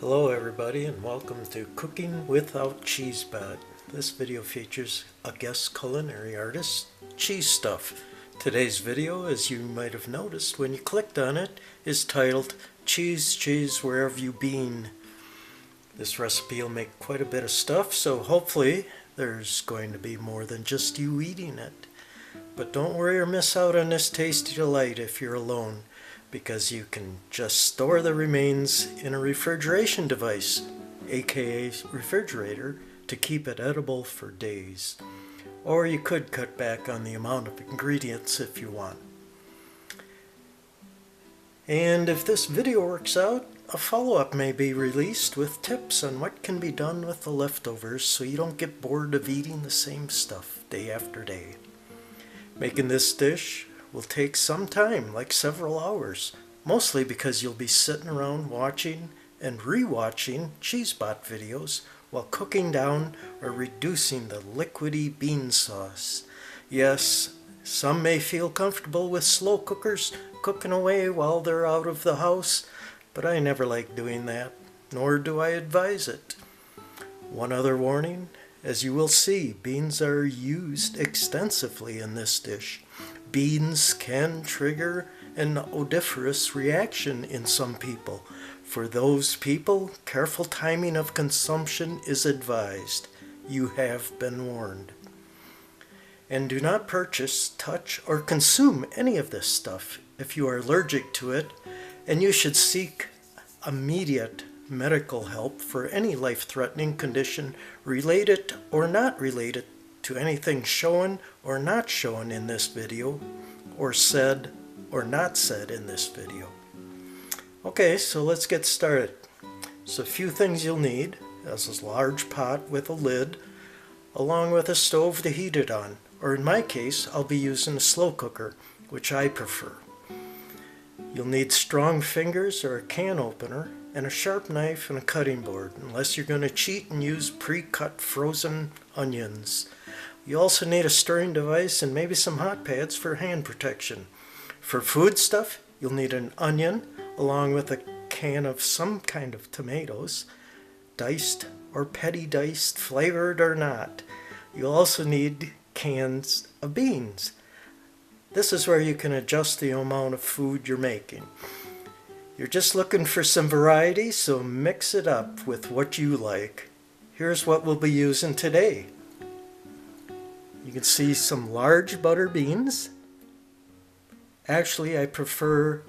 Hello everybody and welcome to Cooking Without Cheesebot. This video features a guest culinary artist, Cheese Stuff. Today's video, as you might have noticed when you clicked on it, is titled Cheese, Cheese Wherever You Been. This recipe will make quite a bit of stuff, so hopefully there's going to be more than just you eating it. But don't worry or miss out on this tasty delight if you're alone, because you can just store the remains in a refrigeration device, aka refrigerator, to keep it edible for days. Or you could cut back on the amount of ingredients if you want. And if this video works out, a follow-up may be released with tips on what can be done with the leftovers so you don't get bored of eating the same stuff day after day. Making this dish will take some time, like several hours, mostly because you'll be sitting around watching and re-watching Cheesebot videos while cooking down or reducing the liquidy bean sauce. Yes, some may feel comfortable with slow cookers cooking away while they're out of the house, but I never like doing that, nor do I advise it. One other warning, as you will see, beans are used extensively in this dish. Beans can trigger an odoriferous reaction in some people. For those people, careful timing of consumption is advised. You have been warned. And do not purchase, touch, or consume any of this stuff if you are allergic to it, and you should seek immediate medical help for any life-threatening condition related or not related to anything shown or not shown in this video, or said or not said in this video. Okay, so let's get started. So a few things you'll need is a large pot with a lid, along with a stove to heat it on, or in my case, I'll be using a slow cooker, which I prefer. You'll need strong fingers or a can opener, and a sharp knife and a cutting board, unless you're going to cheat and use pre-cut frozen onions. You also need a stirring device and maybe some hot pads for hand protection. For food stuff, you'll need an onion along with a can of some kind of tomatoes, diced or petty diced, flavored or not. You'll also need cans of beans. This is where you can adjust the amount of food you're making. You're just looking for some variety, so mix it up with what you like. Here's what we'll be using today. You can see some large butter beans. Actually, I prefer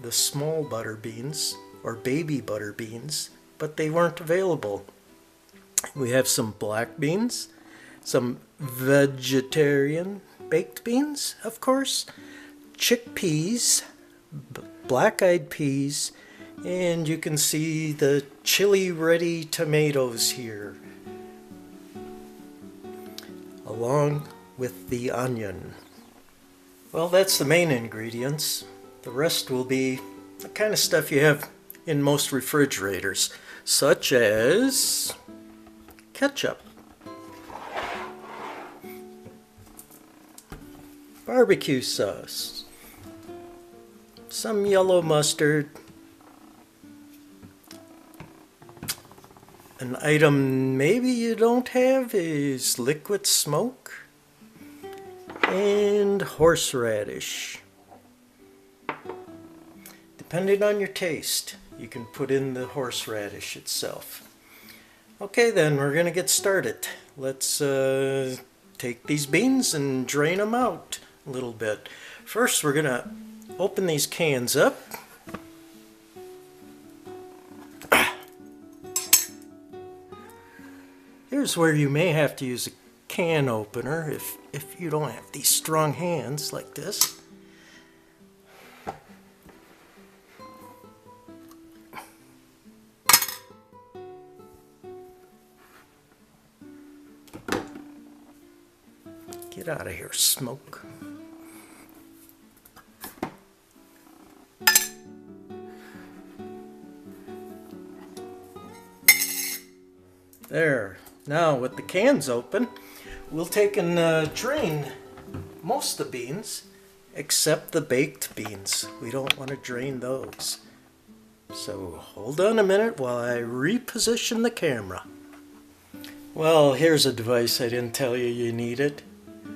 the small butter beans or baby butter beans, but they weren't available. We have some black beans, some vegetarian baked beans, of course, chickpeas, black-eyed peas, and you can see the chili-ready tomatoes here, along with the onion. Well, that's the main ingredients. The rest will be the kind of stuff you have in most refrigerators, such as ketchup, barbecue sauce, some yellow mustard. An item maybe you don't have is liquid smoke and horseradish. Depending on your taste, you can put in the horseradish itself. Okay, then we're gonna get started. Let's take these beans and drain them out a little bit. First, we're gonna open these cans up. Here's where you may have to use a can opener if you don't have these strong hands like this. Get out of here, smoke. There. Now with the cans open, we'll take and drain most of the beans except the baked beans. We don't want to drain those. So hold on a minute while I reposition the camera. Well, here's a device I didn't tell you needed.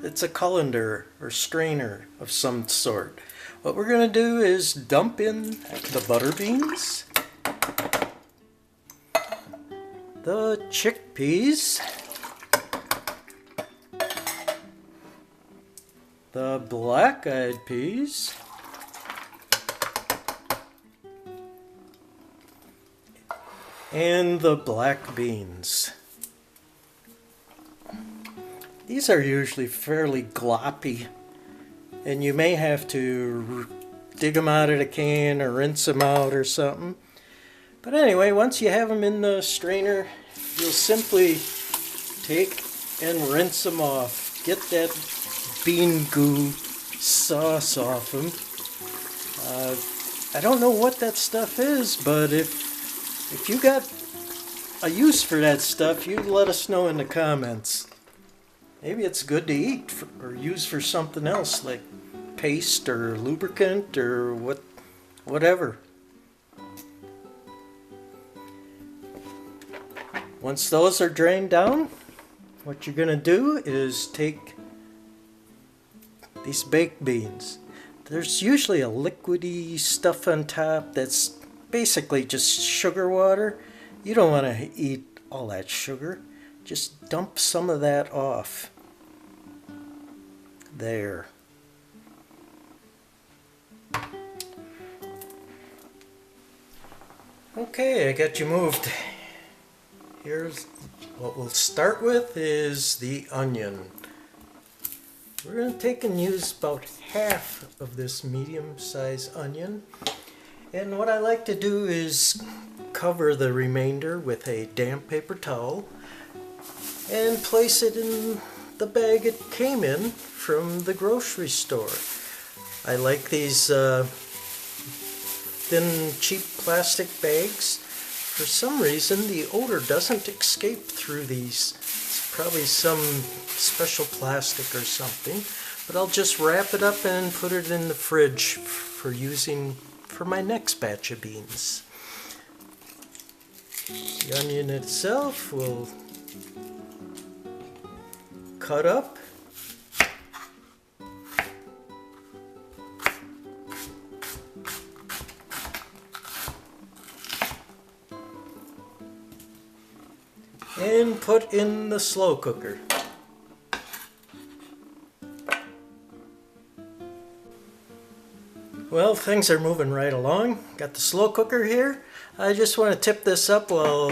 It's a colander or strainer of some sort. What we're going to do is dump in the butter beans, the chickpeas, the black-eyed peas, and the black beans. These are usually fairly gloppy, and you may have to dig them out of the can or rinse them out or something. But anyway, once you have them in the strainer, you'll simply take and rinse them off. Get that bean goo sauce off them. I don't know what that stuff is, but if you got a use for that stuff, you let us know in the comments. Maybe it's good to eat or use for something else like paste or lubricant or whatever. Once those are drained down, what you're going to do is take these baked beans. There's usually a liquidy stuff on top that's basically just sugar water. You don't want to eat all that sugar. Just dump some of that off. There. Okay, I got you moved. Here's what we'll start with is the onion. We're going to take and use about half of this medium-sized onion. And what I like to do is cover the remainder with a damp paper towel and place it in the bag it came in from the grocery store. I like these thin, cheap plastic bags. For some reason, the odor doesn't escape through these. It's probably some special plastic or something. But I'll just wrap it up and put it in the fridge for using for my next batch of beans. The onion itself will cut up. And put in the slow cooker. Well, things are moving right along. Got the slow cooker here. I just want to tip this up while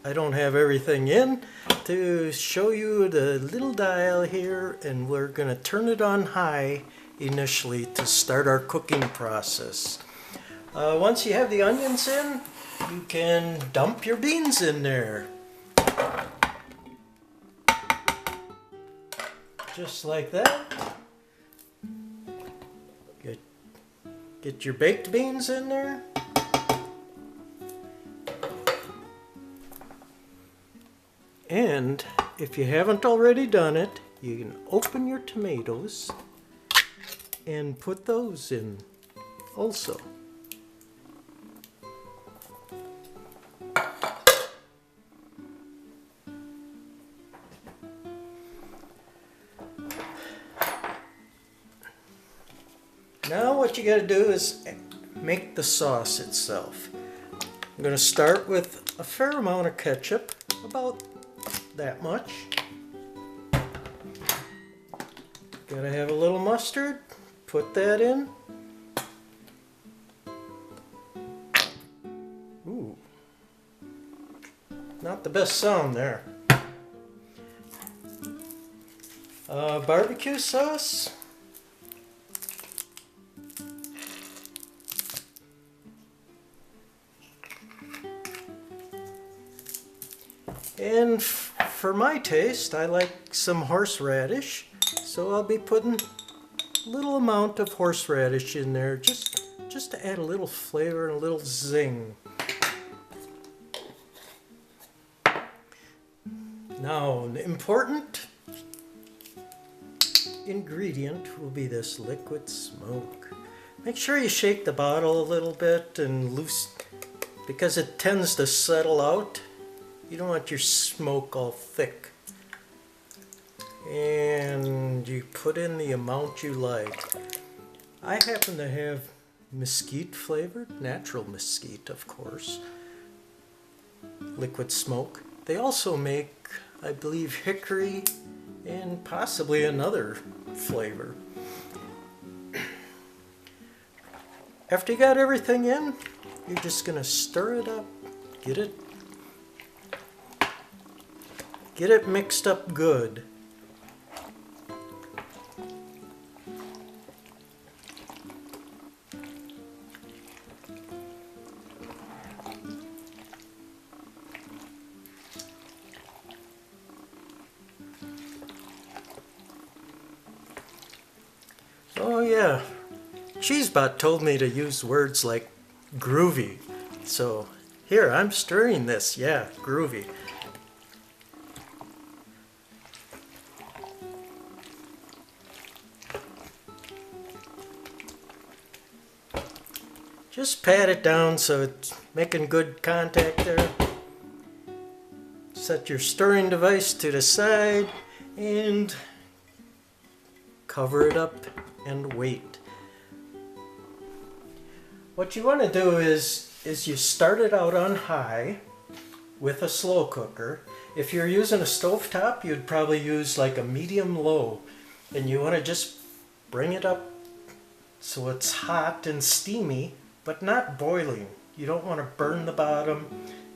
I don't have everything in to show you the little dial here, and we're going to turn it on high initially to start our cooking process. Once you have the onions in, you can dump your beans in there. Just like that. Get your baked beans in there. And if you haven't already done it, you can open your tomatoes and put those in also. Now what you got to do is make the sauce itself. I'm going to start with a fair amount of ketchup, about that much. Got to have a little mustard, put that in. Ooh, not the best sound there. Barbecue sauce. And for my taste, I like some horseradish, so I'll be putting a little amount of horseradish in there just to add a little flavor and a little zing. Now, the important ingredient will be this liquid smoke. Make sure you shake the bottle a little bit and because it tends to settle out. You don't want your smoke all thick. And you put in the amount you like. I happen to have mesquite flavored, natural mesquite of course, liquid smoke. They also make, I believe, hickory and possibly another flavor. After you got everything in, you're just going to stir it up, get it mixed up good. Oh yeah, Cheesebot told me to use words like groovy. So here, I'm stirring this. Yeah, groovy. Just pat it down so it's making good contact there. Set your stirring device to the side and cover it up and wait. What you want to do is you start it out on high with a slow cooker. If you're using a stovetop, you'd probably use like a medium low, and you want to just bring it up so it's hot and steamy but not boiling. You don't want to burn the bottom.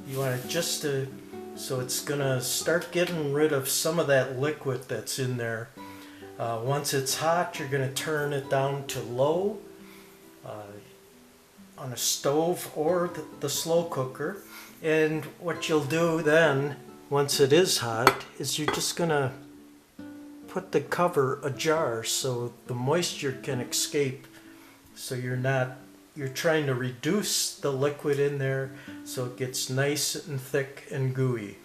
You want it just to, so it's gonna start getting rid of some of that liquid that's in there. Once it's hot, you're going to turn it down to low on a stove or the slow cooker. And what you'll do then, once it is hot, is you're just going to put the cover ajar so the moisture can escape. So you're trying to reduce the liquid in there so it gets nice and thick and gooey.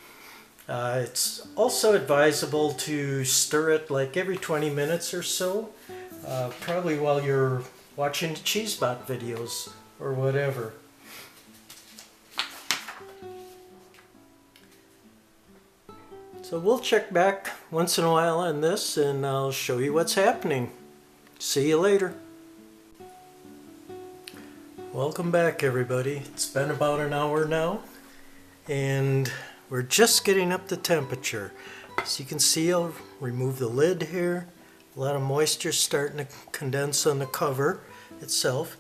It's also advisable to stir it like every 20 minutes or so, probably while you're watching the Cheesebot videos or whatever. So we'll check back once in a while on this and I'll show you what's happening. See you later. Welcome back everybody. It's been about an hour now and we're just getting up to temperature. As you can see, I'll remove the lid here. A lot of moisture starting to condense on the cover itself,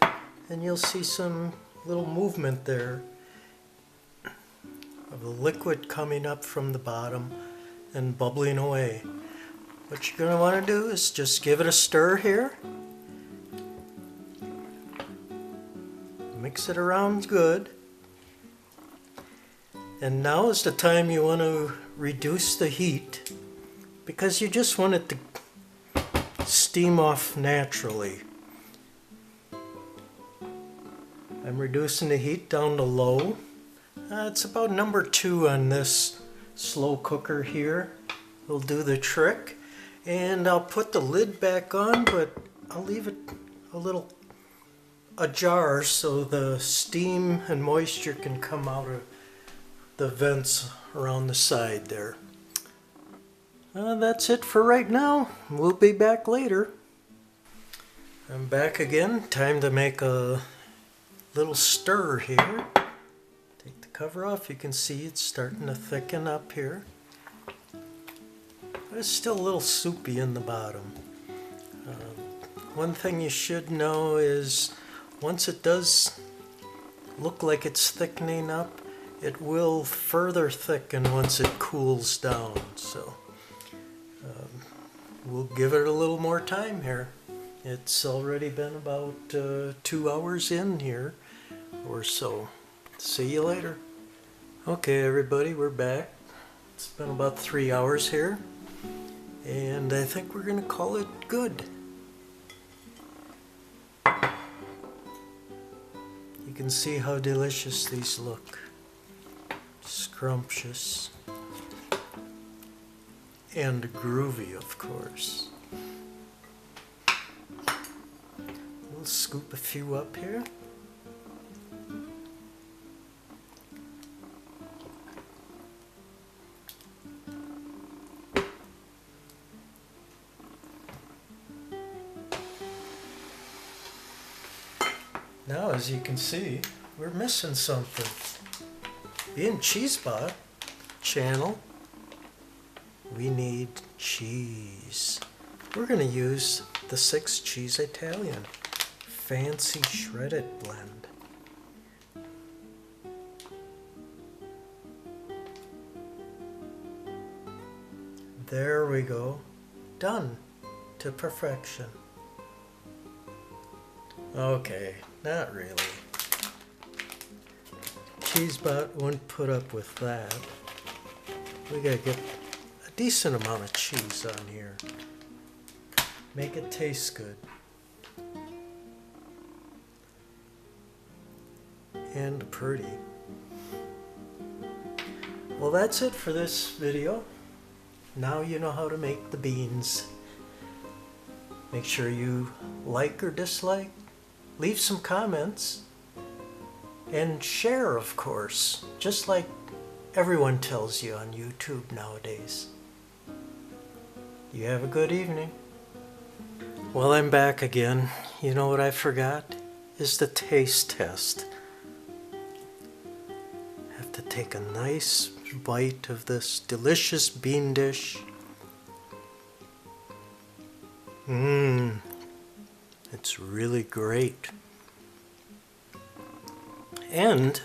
and you'll see some little movement there of the liquid coming up from the bottom and bubbling away. What you're going to want to do is just give it a stir here. Mix it around good. And now is the time you want to reduce the heat because you just want it to steam off naturally. I'm reducing the heat down to low. It's about number 2 on this slow cooker here. It'll do the trick. And I'll put the lid back on, but I'll leave it a little ajar so the steam and moisture can come out of the vents around the side there. That's it for right now. We'll be back later. I'm back again. Time to make a little stir here. Take the cover off. You can see it's starting to thicken up here. But it's still a little soupy in the bottom. One thing you should know is once it does look like it's thickening up, it will further thicken once it cools down, so we'll give it a little more time here. It's already been about 2 hours in here or so. See you later. Okay everybody, we're back. It's been about 3 hours here and I think we're gonna call it good. You can see how delicious these look. Scrumptious and groovy, of course. We'll scoop a few up here. Now, as you can see, we're missing something. In Cheesebot channel, we need cheese. We're going to use the 6 Cheese Italian Fancy Shredded Blend. There we go. Done to perfection. Okay, not really. Cheesebot wouldn't put up with that. We gotta get a decent amount of cheese on here. Make it taste good. And pretty. Well, that's it for this video. Now you know how to make the beans. Make sure you like or dislike, leave some comments, and share, of course, just like everyone tells you on YouTube nowadays. You have a good evening. Well, I'm back again. You know what I forgot? Is the taste test. Have to take a nice bite of this delicious bean dish. It's really great. And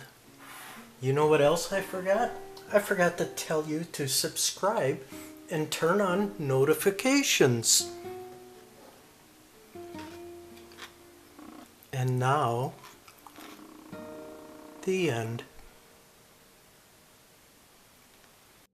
you know what else I forgot? I forgot to tell you to subscribe and turn on notifications. And now, the end.